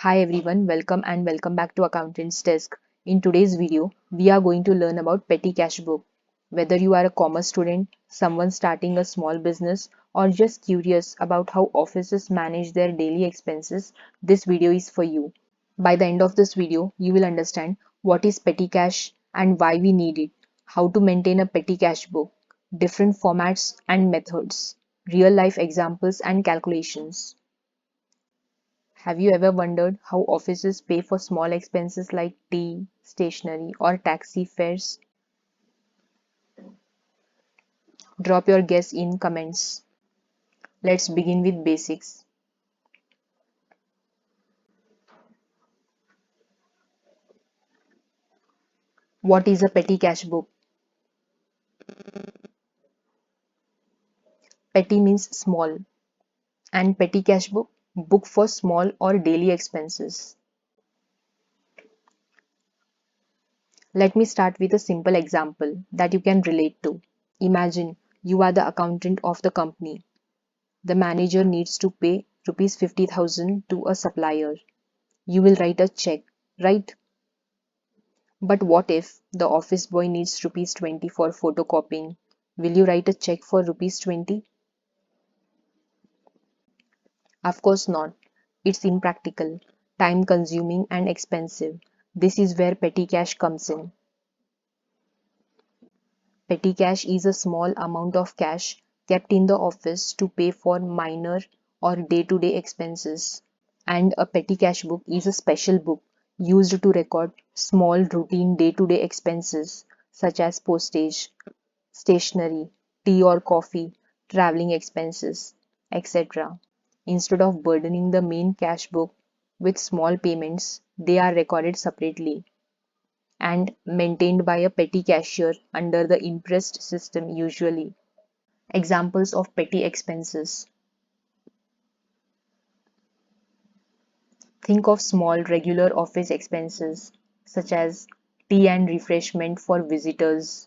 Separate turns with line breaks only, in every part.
Hi everyone, welcome back to Accountant's Desk. In today's video, we are going to learn about petty cash book. Whether you are a commerce student, someone starting a small business, or just curious about how offices manage their daily expenses, this video is for you. By the end of this video, you will understand what is petty cash and why we need it, how to maintain a petty cash book, different formats and methods, real life examples and calculations. Have you ever wondered how offices pay for small expenses like tea, stationery, or taxi fares? Drop your guess in comments. Let's begin with basics. What is a petty cash book? Petty means small, and petty cash book for small or daily expenses. Let me start with a simple example that you can relate to. Imagine you are the accountant of the company. The manager needs to pay rupees 50,000 to a supplier. You will write a check, right? But what if the office boy needs rupees 20 for photocopying? Will you write a check for rupees 20? Of course not. It's impractical, time consuming, and expensive. This is where petty cash comes in. Petty cash is a small amount of cash kept in the office to pay for minor or day to day expenses. And a petty cash book is a special book used to record small routine day to day expenses such as postage, stationery, tea or coffee, traveling expenses, etc. Instead of burdening the main cash book with small payments, they are recorded separately and maintained by a petty cashier under the imprest system usually. Examples of petty expenses. Think of small regular office expenses such as tea and refreshment for visitors,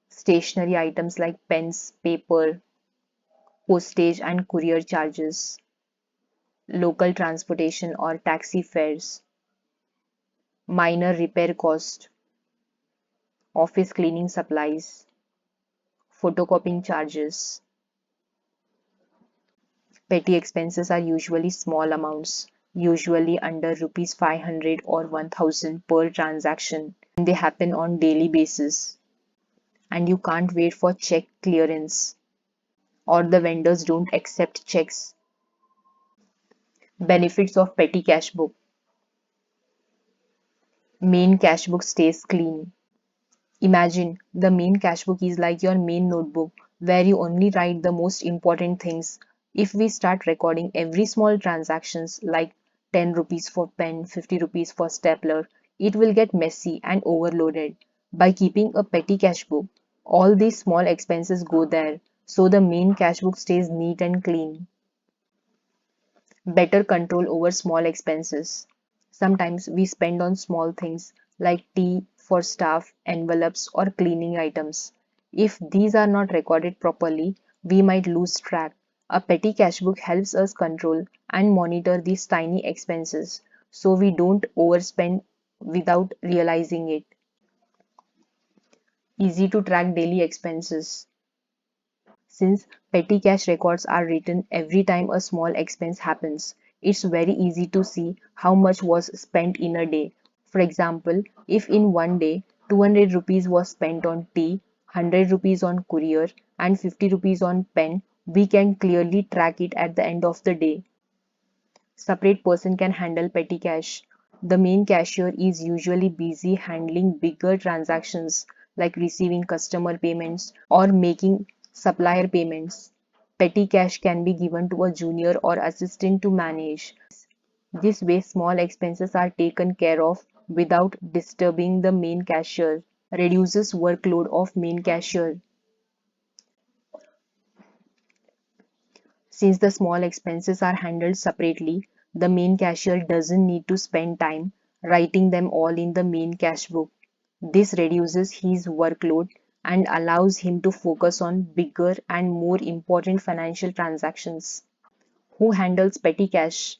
stationery items like pens, paper, postage and courier charges, local transportation or taxi fares, minor repair cost, office cleaning supplies, photocopying charges. Petty expenses are usually small amounts, usually under rupees 500 or 1000 per transaction, and they happen on daily basis. And you can't wait for check clearance, or the vendors don't accept checks. Benefits of petty cash book. Main cash book stays clean. Imagine the main cash book is like your main notebook where you only write the most important things. If we start recording every small transactions like 10 rupees for pen, 50 rupees for stapler, it will get messy and overloaded. By keeping a petty cash book, all these small expenses go there, so the main cash book stays neat and clean. Better control over small expenses. Sometimes we spend on small things like tea for staff, envelopes, or cleaning items. If these are not recorded properly, we might lose track. A petty cash book helps us control and monitor these tiny expenses so we don't overspend without realizing it. Easy to track daily expenses. Since petty cash records are written every time a small expense happens, it's very easy to see how much was spent in a day. For example, if in one day 200 rupees was spent on tea, 100 rupees on courier, and 50 rupees on pen, we can clearly track it at the end of the day. Separate person can handle petty cash. The main cashier is usually busy handling bigger transactions like receiving customer payments or making supplier payments. Petty cash can be given to a junior or assistant to manage. This way, small expenses are taken care of without disturbing the main cashier. Reduces workload of main cashier. Since the small expenses are handled separately, the main cashier doesn't need to spend time writing them all in the main cash book. This reduces his workload and allows him to focus on bigger and more important financial transactions. Who handles petty cash?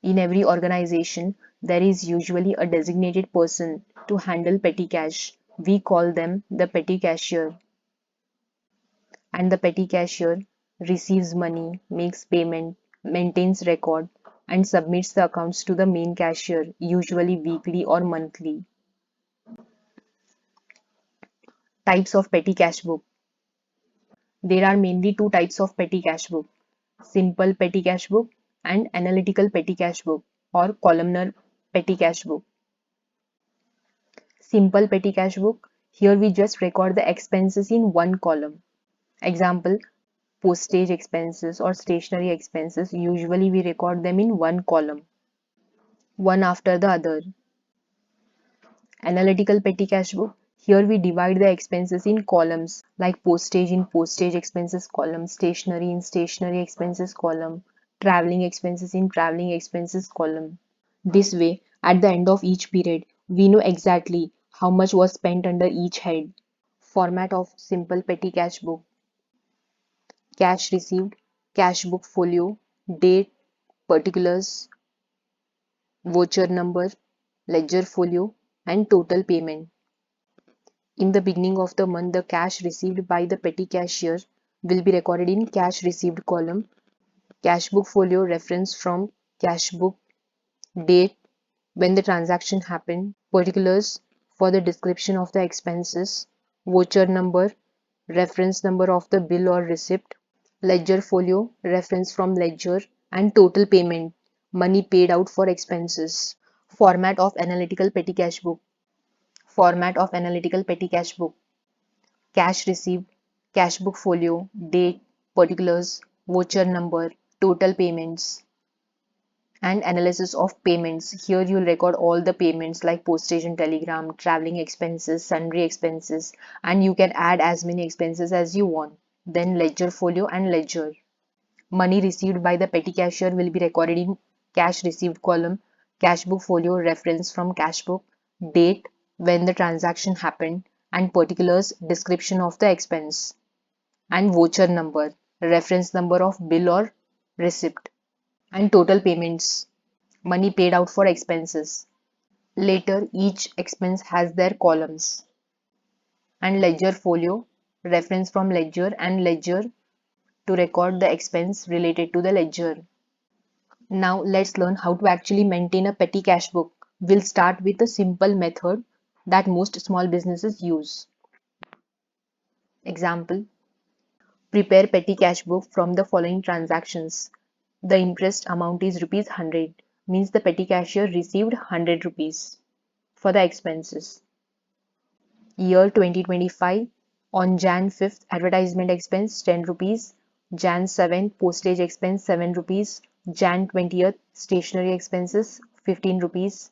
In every organization, there is usually a designated person to handle petty cash. We call them the petty cashier. And the petty cashier receives money, makes payment, maintains record, and submits the accounts to the main cashier, usually weekly or monthly. Types of petty cash book. There are mainly two types of petty cash book: simple petty cash book and analytical petty cash book or columnar petty cash book. Simple petty cash book. Here we just record the expenses in one column. Example, postage expenses or stationery expenses. Usually we record them in one column, one after the other. Analytical petty cash book. Here we divide the expenses in columns like postage in postage expenses column, stationery in stationery expenses column, traveling expenses in traveling expenses column. This way, at the end of each period, we know exactly how much was spent under each head. Format of simple petty cash book: cash received, cash book folio, date, particulars, voucher number, ledger folio, and total payment. In the beginning of the month, the cash received by the petty cashier will be recorded in cash received column, cash book folio reference from cash book, date, when the transaction happened, particulars for the description of the expenses, voucher number, reference number of the bill or receipt, ledger folio, reference from ledger, and total payment, money paid out for expenses. Format of analytical petty cash book. Format of analytical petty cash book: cash received, cash book folio, date, particulars, voucher number, total payments, and analysis of payments. Here you'll record all the payments like postage and telegram, traveling expenses, sundry expenses, and you can add as many expenses as you want. Then ledger folio and ledger. Money received by the petty cashier will be recorded in cash received column, cash book folio reference from cash book, date, when the transaction happened, and particulars description of the expense, and voucher number, reference number of bill or receipt, and total payments, money paid out for expenses. Later, each expense has their columns, and ledger folio, reference from ledger, and ledger to record the expense related to the ledger. Now let's learn how to actually maintain a petty cash book. We'll start with a simple method that most small businesses use. Example, prepare petty cash book from the following transactions. The interest amount is rupees 100, means the petty cashier received 100 rupees for the expenses. Year 2025, on Jan 5th, advertisement expense 10 rupees, Jan 7th, postage expense 7 rupees, Jan 20th, stationery expenses 15 rupees,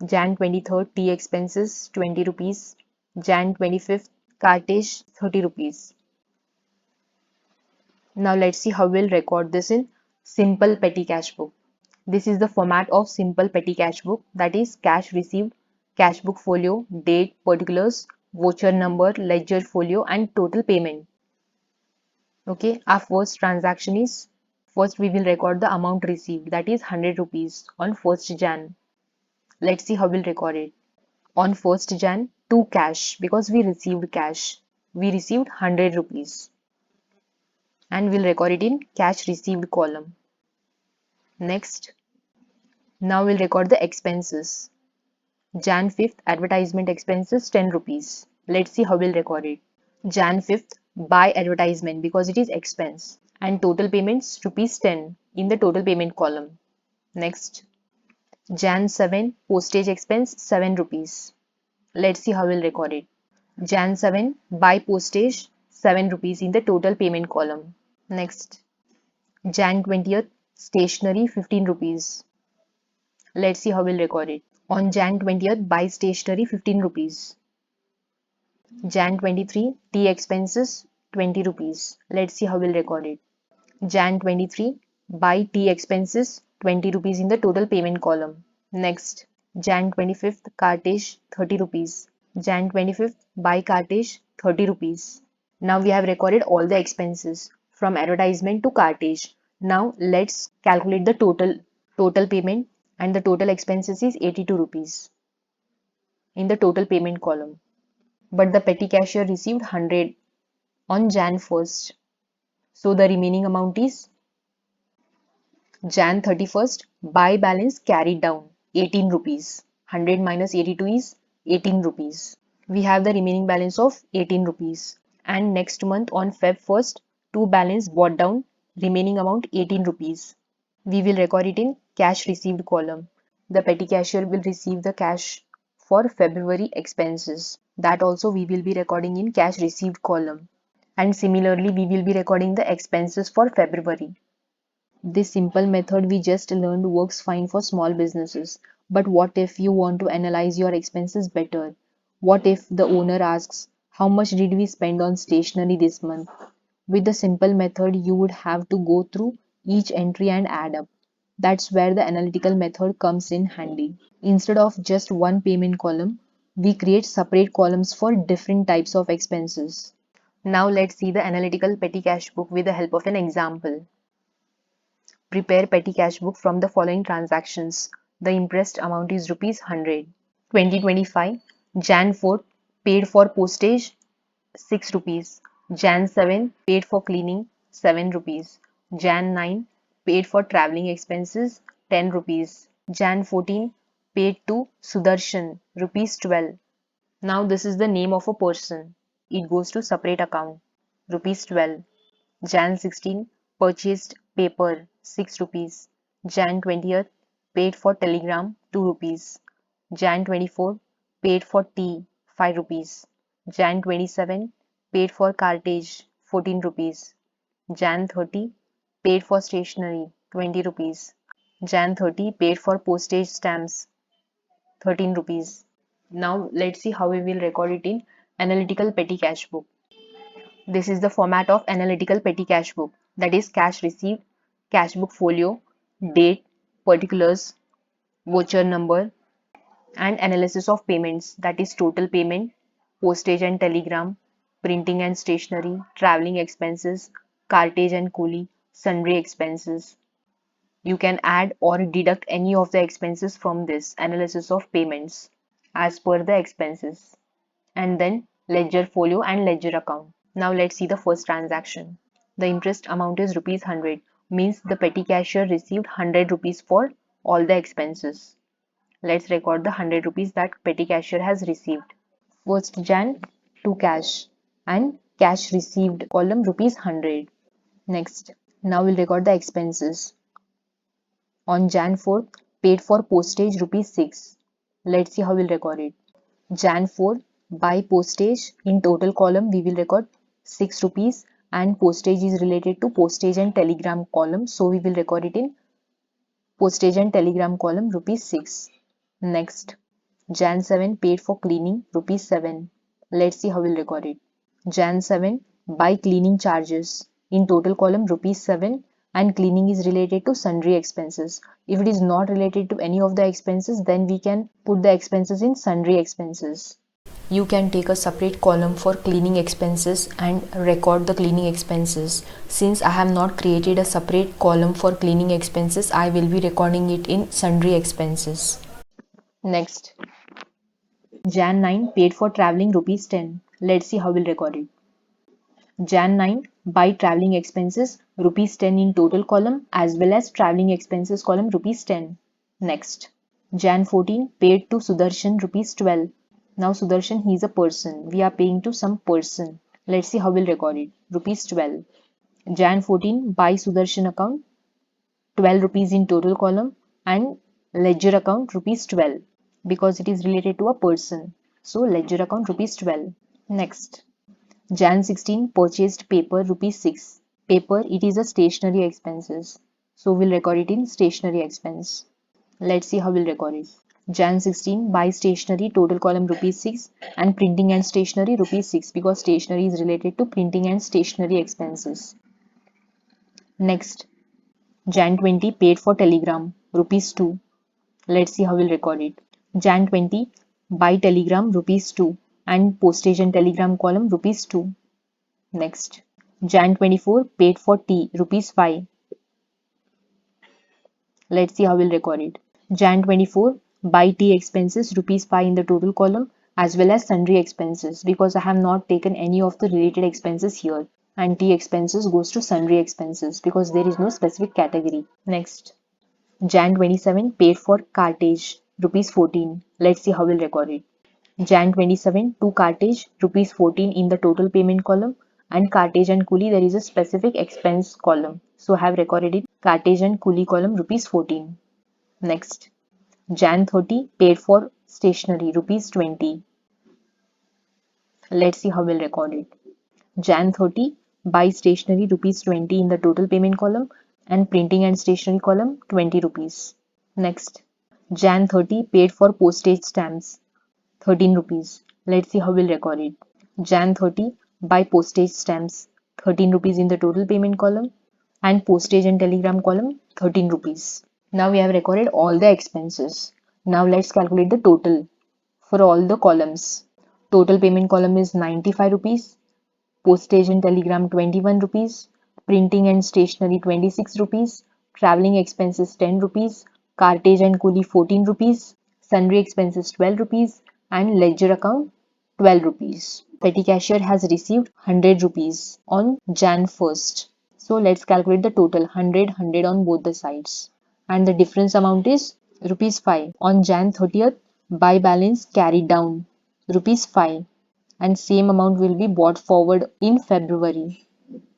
Jan 23rd, tea expenses 20 rupees, Jan 25th, cartage 30 rupees. Now let's see how we'll record this in simple petty cash book. This is the format of simple petty cash book, that is cash received, cash book folio, date, particulars, voucher number, ledger folio, and total payment. Okay, our first transaction is, first we will record the amount received, that is 100 rupees on 1st Jan. Let's see how we'll record it. On 1st Jan, to cash, because we received cash. We received 100 rupees and we'll record it in cash received column. Next, now we'll record the expenses. Jan 5th, advertisement expenses 10 rupees. Let's see how we'll record it. Jan 5th, buy advertisement because it is expense, and total payments rupees 10 in the total payment column. Next, Jan 7, postage expense 7 rupees. Let's see how we'll record it. Jan 7, buy postage 7 rupees in the total payment column. Next, Jan 20th, stationery 15 rupees. Let's see how we'll record it. On Jan 20th, buy stationery 15 rupees. Jan 23, tea expenses 20 rupees. Let's see how we'll record it. Jan 23, buy tea expenses 20 rupees in the total payment column. Next, Jan 25th, cartage 30 rupees. Jan 25th, buy cartage 30 rupees. Now we have recorded all the expenses from advertisement to cartage. Now let's calculate the total total payment, and the total expenses is 82 rupees in the total payment column. But the petty cashier received 100 on Jan 1st. So the remaining amount is Jan 31st, buy balance carried down 18 rupees. 100 minus 82 is 18 rupees. We have the remaining balance of 18 rupees. And next month on Feb 1st, to balance bought down remaining amount 18 rupees. We will record it in cash received column. The petty cashier will receive the cash for February expenses. That also we will be recording in cash received column. And similarly, we will be recording the expenses for February. This simple method we just learned works fine for small businesses. But what if you want to analyze your expenses better? What if the owner asks, how much did we spend on stationery this month? With the simple method, you would have to go through each entry and add up. That's where the analytical method comes in handy. Instead of just one payment column, we create separate columns for different types of expenses. Now let's see the analytical petty cash book with the help of an example. Prepare petty cash book from the following transactions. The impressed amount is rupees 100. 2025 Jan 4 paid for postage 6 rupees. Jan 7 paid for cleaning 7 rupees. Jan 9 paid for travelling expenses 10 rupees. Jan 14 paid to Sudarshan rupees 12. Now this is the name of a person. It goes to separate account rupees 12. Jan 16 purchased paper 6 rupees. Jan 20th paid for telegram 2 rupees. Jan 24 paid for tea 5 rupees. Jan 27 paid for cartage 14 rupees. Jan 30 paid for stationery 20 rupees. Jan 30 paid for postage stamps 13 rupees. Now let's see how we will record it in analytical petty cash book. This is the format of analytical petty cash book, that is cash received, cash book folio, date, particulars, voucher number, and analysis of payments, that is total payment, postage and telegram, printing and stationery, traveling expenses, cartage and coolie, sundry expenses. You can add or deduct any of the expenses from this analysis of payments as per the expenses, and then ledger folio and ledger account. Now let's see the first transaction. The interest amount is rupees 100, means the petty cashier received 100 rupees for all the expenses. Let's record the 100 rupees that petty cashier has received. First Jan to cash and cash received column rupees 100. Next, now we'll record the expenses. On Jan 4th, paid for postage rupees 6. Let's see how we'll record it. Jan 4 by postage, in total column we will record 6 rupees, and postage is related to postage and telegram column, so we will record it in postage and telegram column rupees 6. Next, Jan 7 paid for cleaning rupees 7. Let's see how we'll record it. Jan 7 by cleaning charges, in total column rupees 7, and cleaning is related to sundry expenses. If it is not related to any of the expenses, then we can put the expenses in sundry expenses. You can take a separate column for cleaning expenses and record the cleaning expenses. Since I have not created a separate column for cleaning expenses, I will be recording it in sundry expenses. Next, Jan 9 paid for traveling rupees 10. Let's see how we'll record it. Jan 9 by traveling expenses rupees 10 in total column as well as traveling expenses column rupees 10. Next, Jan 14 paid to Sudarshan rupees 12. Now Sudarshan, he is a person. We are paying to some person. Let's see how we'll record it. Rupees 12. Jan 14 by Sudarshan account 12 rupees in total column and ledger account rupees 12 because it is related to a person. So ledger account rupees 12. Next, Jan 16 purchased paper rupees 6. Paper, it is a stationery expenses. So we'll record it in stationery expense. Let's see how we'll record it. Jan 16 buy stationery total column rupees 6 and printing and stationery rupees 6 because stationery is related to printing and stationery expenses. Next, Jan 20 paid for telegram rupees 2. Let's see how we'll record it. Jan 20 buy telegram rupees 2 and postage and telegram column rupees 2. Next, Jan 24 paid for tea rupees 5. Let's see how we'll record it. Jan 24, buy tea expenses rupees 5 in the total column, as well as sundry expenses, because I have not taken any of the related expenses here, and tea expenses goes to sundry expenses because there is no specific category. Next, Jan 27, paid for cartage rupees 14. Let's see how we'll record it. Jan 27, to cartage rupees 14 in the total payment column, and cartage and coolie there is a specific expense column. So I have recorded it cartage and coolie column rupees 14. Next, Jan 30, paid for stationery rupees 20. Let's see how we'll record it. Jan 30, buy stationery rupees 20 in the total payment column, and printing and stationery column 20 rupees. Next, Jan 30, paid for postage stamps 13 rupees. Let's see how we'll record it. Jan 30, buy postage stamps 13 rupees in the total payment column, and postage and telegram column 13 rupees. Now we have recorded all the expenses. Now let's calculate the total for all the columns. Total payment column is 95 rupees, postage and telegram 21 rupees, printing and stationery 26 rupees, travelling expenses 10 rupees, cartage and coolie 14 rupees, sundry expenses 12 rupees, and ledger account 12 rupees. Petty cashier has received 100 rupees on Jan 1st. So let's calculate the total 100 on both the sides. And the difference amount is rupees 5. On Jan 30th, buy balance carried down rupees 5, and same amount will be brought forward in February.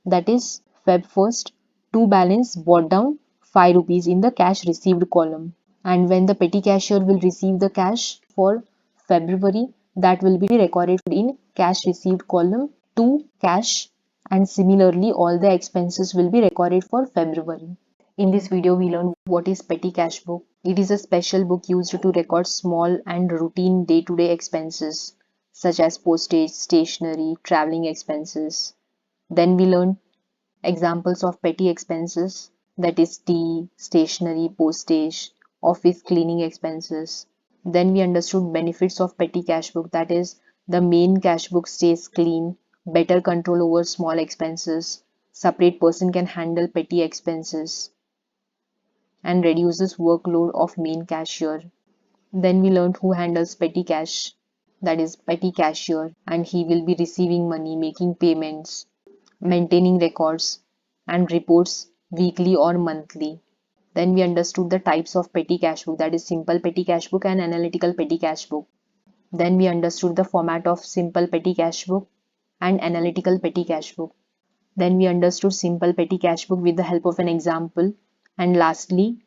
That is Feb 1st, to balance brought down 5 rupees in the cash received column. And when the petty cashier will receive the cash for February, that will be recorded in cash received column to cash, and similarly all the expenses will be recorded for February. In this video we learned what is petty cash book. It is a special book used to record small and routine day-to-day expenses such as postage, stationery, traveling expenses. Then we learned examples of petty expenses, that is tea, stationery, postage, office cleaning expenses. Then we understood benefits of petty cash book, that is the main cash book stays clean, better control over small expenses, separate person can handle petty expenses, and reduces workload of main cashier. Then we learned who handles petty cash, that is petty cashier, and he will be receiving money, making payments, maintaining records and reports weekly or monthly. Then we understood the types of petty cash book, that is simple petty cash book and analytical petty cash book. Then we understood the format of simple petty cash book and analytical petty cash book. Then we understood simple petty cash book with the help of an example. And lastly,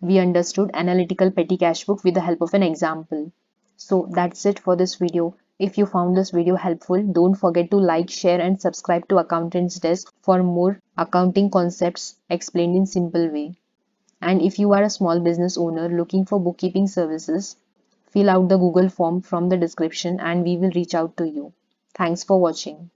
we understood analytical petty cash book with the help of an example. So that's it for this video. If you found this video helpful, don't forget to like, share and subscribe to Accountant's Desk for more accounting concepts explained in simple way. And if you are a small business owner looking for bookkeeping services, fill out the Google form from the description and we will reach out to you. Thanks for watching.